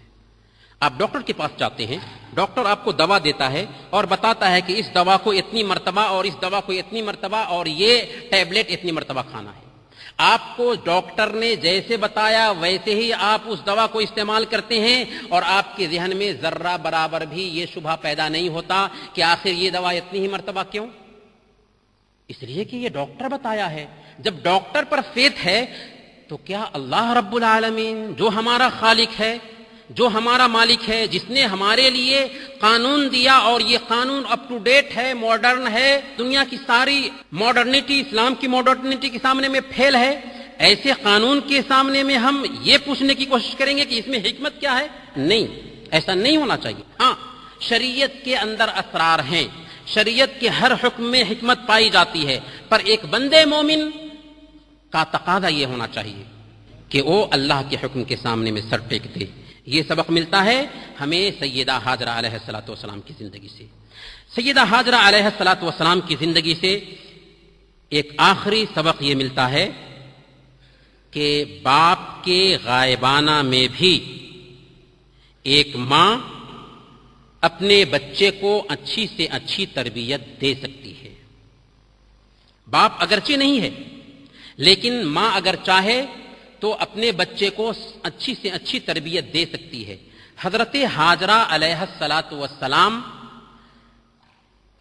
آپ ڈاکٹر کے پاس جاتے ہیں، ڈاکٹر آپ کو دوا دیتا ہے اور بتاتا ہے کہ اس دوا کو اتنی مرتبہ اور اس دوا کو اتنی مرتبہ اور یہ ٹیبلٹ اتنی مرتبہ کھانا ہے۔ آپ کو ڈاکٹر نے جیسے بتایا ویسے ہی آپ اس دوا کو استعمال کرتے ہیں اور آپ کے ذہن میں ذرہ برابر بھی یہ شبہ پیدا نہیں ہوتا کہ آخر یہ دوا اتنی ہی مرتبہ کیوں؟ اس لیے کہ یہ ڈاکٹر بتایا ہے۔ جب ڈاکٹر پر فیتھ ہے تو کیا اللہ رب العالمین جو ہمارا خالق ہے، جو ہمارا مالک ہے، جس نے ہمارے لیے قانون دیا اور یہ قانون اپ ٹو ڈیٹ ہے، ماڈرن ہے، دنیا کی ساری ماڈرنٹی اسلام کی ماڈرنٹی کے سامنے میں فیل ہے، ایسے قانون کے سامنے میں ہم یہ پوچھنے کی کوشش کریں گے کہ اس میں حکمت کیا ہے؟ نہیں، ایسا نہیں ہونا چاہیے۔ ہاں، شریعت کے اندر اسرار ہیں، شریعت کے ہر حکم میں حکمت پائی جاتی ہے، پر ایک بندے مومن کا تقاضا یہ ہونا چاہیے کہ وہ اللہ کے حکم کے سامنے میں سر ٹیک دے۔ یہ سبق ملتا ہے ہمیں سیدہ حاجرہ علیہ الصلوۃ والسلام کی زندگی سے۔ سیدہ حاجرہ علیہ الصلوۃ والسلام کی زندگی سے ایک آخری سبق یہ ملتا ہے کہ باپ کے غائبانہ میں بھی ایک ماں اپنے بچے کو اچھی سے اچھی تربیت دے سکتی ہے۔ باپ اگرچہ نہیں ہے لیکن ماں اگر چاہے تو اپنے بچے کو اچھی سے اچھی تربیت دے سکتی ہے۔ حضرت حاجرہ علیہ الصلوۃ والسلام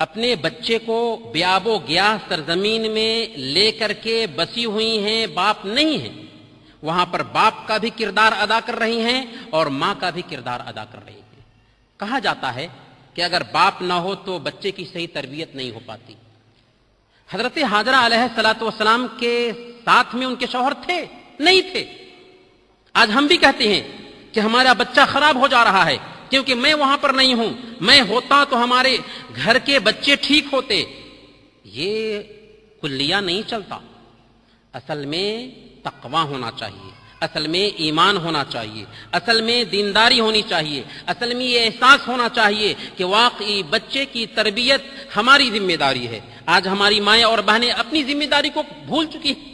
اپنے بچے کو بیاب و گیاہ سرزمین میں لے کر کے بسی ہوئی ہیں، باپ نہیں ہیں، وہاں پر باپ کا بھی کردار ادا کر رہی ہیں اور ماں کا بھی کردار ادا کر رہی ہیں۔ کہا جاتا ہے کہ اگر باپ نہ ہو تو بچے کی صحیح تربیت نہیں ہو پاتی۔ حضرت حاجرہ علیہ الصلوۃ والسلام کے ساتھ میں ان کے شوہر تھے؟ نہیں تھے۔ آج ہم بھی کہتے ہیں کہ ہمارا بچہ خراب ہو جا رہا ہے کیونکہ میں وہاں پر نہیں ہوں، میں ہوتا تو ہمارے گھر کے بچے ٹھیک ہوتے۔ یہ کلیہ نہیں چلتا، اصل میں تقویٰ ہونا چاہیے، اصل میں ایمان ہونا چاہیے، اصل میں دینداری ہونی چاہیے، اصل میں یہ احساس ہونا چاہیے کہ واقعی بچے کی تربیت ہماری ذمہ داری ہے۔ آج ہماری مائیں اور بہنیں اپنی ذمہ داری کو بھول چکی ہیں،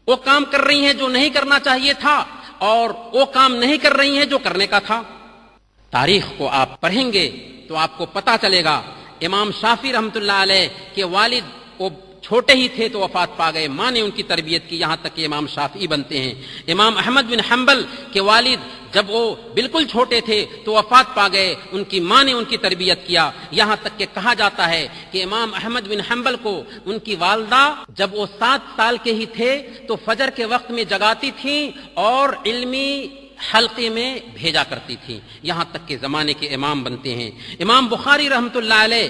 وہ کام کر رہی ہیں جو نہیں کرنا چاہیے تھا، اور وہ کام نہیں کر رہی ہیں جو کرنے کا تھا۔ تاریخ کو آپ پڑھیں گے تو آپ کو پتا چلے گا، امام شافعی رحمۃ اللہ علیہ کے والد وہ چھوٹے ہی تھے تو وفات پا گئے، ماں نے ان کی تربیت کی یہاں تک کہ امام شافعی بنتے ہیں۔ امام احمد بن حنبل کے والد جب وہ بالکل چھوٹے تھے تو وفات پا گئے، ان کی ماں نے ان کی تربیت کیا، یہاں تک کہ کہا جاتا ہے کہ امام احمد بن حنبل کو ان کی والدہ جب وہ 7 سال کے ہی تھے تو فجر کے وقت میں جگاتی تھیں اور علمی حلقے میں بھیجا کرتی تھیں، یہاں تک کہ زمانے کے امام بنتے ہیں۔ امام بخاری رحمۃ اللہ علیہ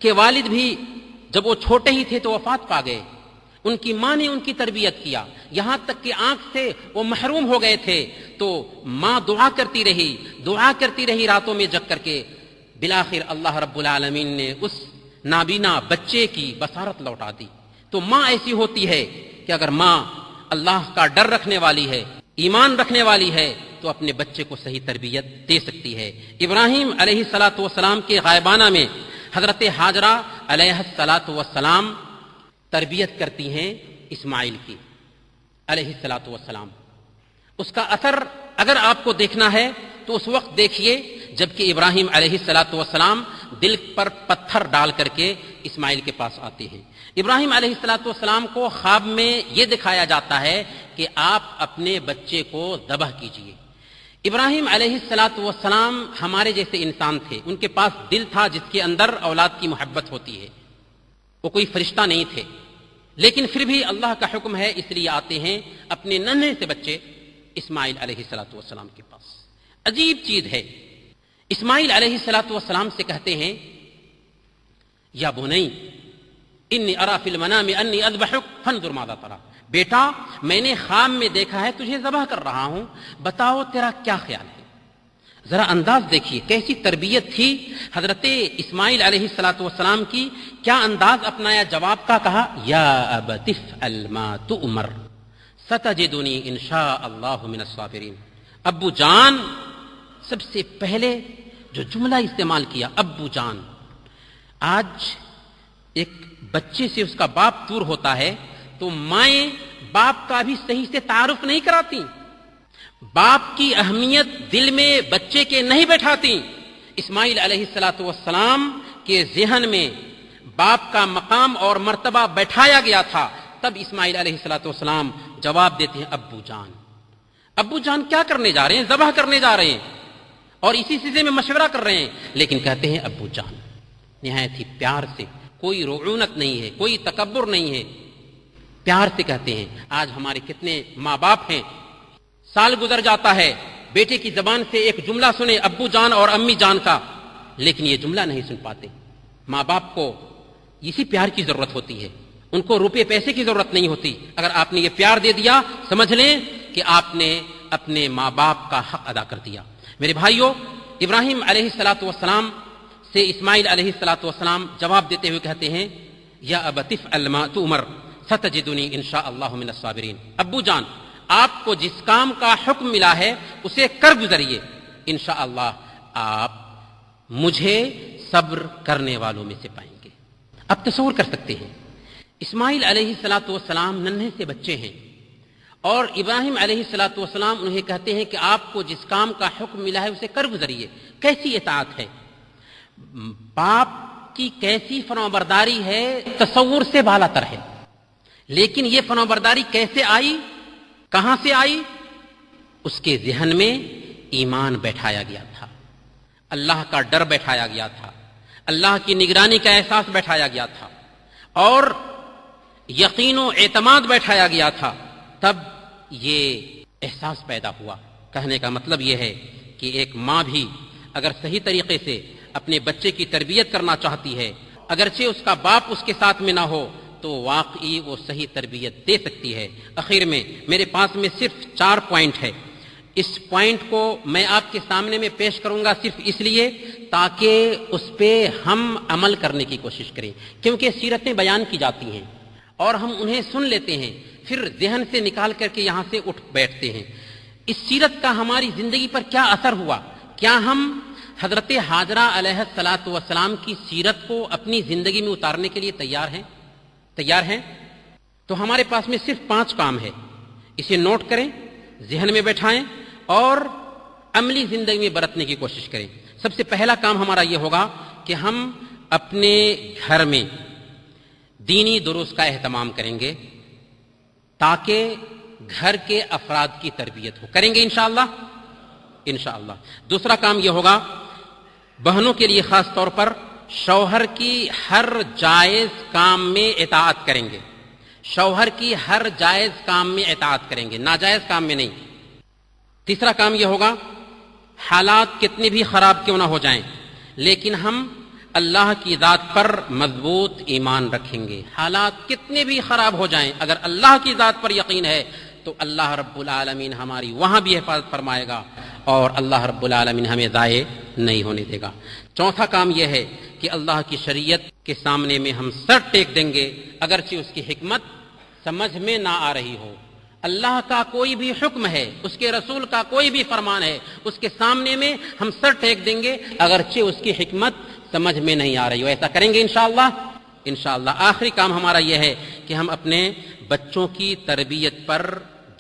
کے والد بھی جب وہ چھوٹے ہی تھے تو وفات پا گئے، ان کی ماں نے ان کی تربیت کیا، یہاں تک کہ آنکھ سے وہ محروم ہو گئے تھے تو ماں دعا کرتی رہی راتوں میں جگ کر کے، بالآخر اللہ رب العالمین نے اس نابینا بچے کی بصارت لوٹا دی۔ تو ماں ایسی ہوتی ہے کہ اگر ماں اللہ کا ڈر رکھنے والی ہے، ایمان رکھنے والی ہے، تو اپنے بچے کو صحیح تربیت دے سکتی ہے۔ ابراہیم علیہ السلام کے غائبانہ میں حضرت ہاجرہ علیہ السلام تربیت کرتی ہیں اسماعیل کی علیہ السلام۔ اس کا اثر اگر آپ کو دیکھنا ہے تو اس وقت دیکھیے جبکہ ابراہیم علیہ السلام دل پر پتھر ڈال کر کے اسماعیل کے پاس آتے ہیں۔ ابراہیم علیہ السلام کو خواب میں یہ دکھایا جاتا ہے کہ آپ اپنے بچے کو ذبح کیجئے۔ ابراہیم علیہ السلام ہمارے جیسے انسان تھے، ان کے پاس دل تھا جس کے اندر اولاد کی محبت ہوتی ہے، وہ کوئی فرشتہ نہیں تھے، لیکن پھر بھی اللہ کا حکم ہے اس لیے آتے ہیں اپنے ننھے سے بچے اسماعیل علیہ السلام کے پاس۔ عجیب چیز ہے، اسماعیل علیہ السلام سے کہتے ہیں یا بنی انی ارا فی المنام انی اذبحک فانظر ماذا تری، بیٹا میں نے خواب میں دیکھا ہے تجھے ذبح کر رہا ہوں، بتاؤ تیرا کیا خیال ہے۔ ذرا انداز دیکھیے کیسی تربیت تھی حضرت اسماعیل علیہ السلام کی، کیا انداز اپنایا، جواب کا کہا یا ابت افعل ما تؤمر ستجدنی انشاء اللہ من الصابرین۔ ابو جان، سب سے پہلے جو جملہ استعمال کیا ابو جان۔ آج ایک بچے سے اس کا باپ دور ہوتا ہے تو مائیں باپ کا بھی صحیح سے تعارف نہیں کراتی، باپ کی اہمیت دل میں بچے کے نہیں بیٹھاتی۔ اسماعیل علیہ السلام کے ذہن میں باپ کا مقام اور مرتبہ بیٹھایا گیا تھا، تب اسماعیل علیہ السلام جواب دیتے ہیں ابو جان۔ ابو جان کیا کرنے جا رہے ہیں؟ ذبح کرنے جا رہے ہیں اور اسی سلسلے میں مشورہ کر رہے ہیں، لیکن کہتے ہیں ابو جان، نہایت ہی پیار سے، کوئی رعونت نہیں ہے، کوئی تکبر نہیں ہے، پیار سے کہتے ہیں۔ آج ہمارے کتنے ماں باپ ہیں، سال گزر جاتا ہے بیٹے کی زبان سے ایک جملہ سنے ابو جان اور امی جان کا، لیکن یہ جملہ نہیں سن پاتے۔ ماں باپ کو اسی پیار کی ضرورت ہوتی ہے، ان کو روپے پیسے کی ضرورت نہیں ہوتی۔ اگر آپ نے یہ پیار دے دیا سمجھ لیں کہ آپ نے اپنے ماں باپ کا حق ادا کر دیا۔ میرے بھائیوں، ابراہیم علیہ السلام سے اسماعیل علیہ السلام جواب دیتے ہوئے کہتے ہیں یا ابت افعل ما تؤمر ستجدنی انشاء اللہ من الصابرین۔ ابو جان، آپ کو جس کام کا حکم ملا ہے اسے کر گزریے، انشاءاللہ آپ مجھے صبر کرنے والوں میں سے پائیں گے۔ اب تصور کر سکتے ہیں اسماعیل علیہ السلام ننھے سے بچے ہیں اور ابراہیم علیہ السلام انہیں کہتے ہیں کہ آپ کو جس کام کا حکم ملا ہے اسے کر گزریے۔ کیسی اطاعت ہے، باپ کی کیسی فرمانبرداری ہے، تصور سے بالا تر ہے۔ لیکن یہ فرمانبرداری کیسے آئی، کہاں سے آئی؟ اس کے ذہن میں ایمان بیٹھایا گیا تھا، اللہ کا ڈر بیٹھایا گیا تھا، اللہ کی نگرانی کا احساس بیٹھایا گیا تھا اور یقین و اعتماد بیٹھایا گیا تھا، تب یہ احساس پیدا ہوا۔ کہنے کا مطلب یہ ہے کہ ایک ماں بھی اگر صحیح طریقے سے اپنے بچے کی تربیت کرنا چاہتی ہے، اگرچہ اس کا باپ اس کے ساتھ میں نہ ہو، تو واقعی وہ صحیح تربیت دے سکتی ہے۔ اخیر میں میرے پاس میں صرف 4 پوائنٹ ہے، اس پوائنٹ کو میں آپ کے سامنے میں پیش کروں گا صرف اس لیے تاکہ اس پہ ہم عمل کرنے کی کوشش کریں، کیونکہ سیرتیں بیان کی جاتی ہیں اور ہم انہیں سن لیتے ہیں، پھر ذہن سے نکال کر کے یہاں سے اٹھ بیٹھتے ہیں۔ اس سیرت کا ہماری زندگی پر کیا اثر ہوا؟ کیا ہم حضرت حاجرہ علیہ الصلاۃ والسلام کی سیرت کو اپنی زندگی میں اتارنے کے لیے تیار ہیں؟ تو ہمارے پاس میں صرف 5 کام ہے، اسے نوٹ کریں، ذہن میں بیٹھائیں اور عملی زندگی میں برتنے کی کوشش کریں۔ سب سے پہلا کام ہمارا یہ ہوگا کہ ہم اپنے گھر میں دینی دروس کا اہتمام کریں گے تاکہ گھر کے افراد کی تربیت ہو۔ کریں گے انشاءاللہ۔ دوسرا کام یہ ہوگا، بہنوں کے لیے خاص طور پر شوہر کی ہر جائز کام میں اطاعت کریں گے، شوہر کی ہر جائز کام میں اطاعت کریں گے، ناجائز کام میں نہیں۔ تیسرا کام یہ ہوگا، حالات کتنے بھی خراب کیوں نہ ہو جائیں لیکن ہم اللہ کی ذات پر مضبوط ایمان رکھیں گے۔ حالات کتنے بھی خراب ہو جائیں، اگر اللہ کی ذات پر یقین ہے تو اللہ رب العالمین ہماری وہاں بھی حفاظت فرمائے گا اور اللہ رب العالمین ہمیں ضائع نہیں ہونے دے گا۔ چوتھا کام یہ ہے کہ اللہ کی شریعت کے سامنے میں ہم سر ٹیک دیں گے اگرچہ اس کی حکمت سمجھ میں نہ آ رہی ہو۔ اللہ کا کوئی بھی حکم ہے، اس کے رسول کا کوئی بھی فرمان ہے، اس کے سامنے میں ہم سر ٹیک دیں گے اگرچہ اس کی حکمت سمجھ میں نہیں آ رہی ہو۔ ایسا کریں گے انشاءاللہ۔ آخری کام ہمارا یہ ہے کہ ہم اپنے بچوں کی تربیت پر،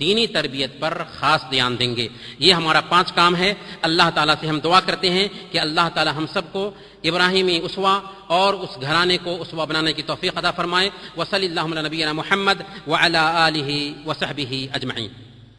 دینی تربیت پر خاص دھیان دیں گے۔ یہ ہمارا 5 کام ہے۔ اللہ تعالیٰ سے ہم دعا کرتے ہیں کہ اللہ تعالیٰ ہم سب کو ابراہیمی اسوہ اور اس گھرانے کو اسوہ بنانے کی توفیق عطا فرمائے۔ وصلی اللہ علی نبینا محمد وعلی آلہ وصحبہ اجمعین۔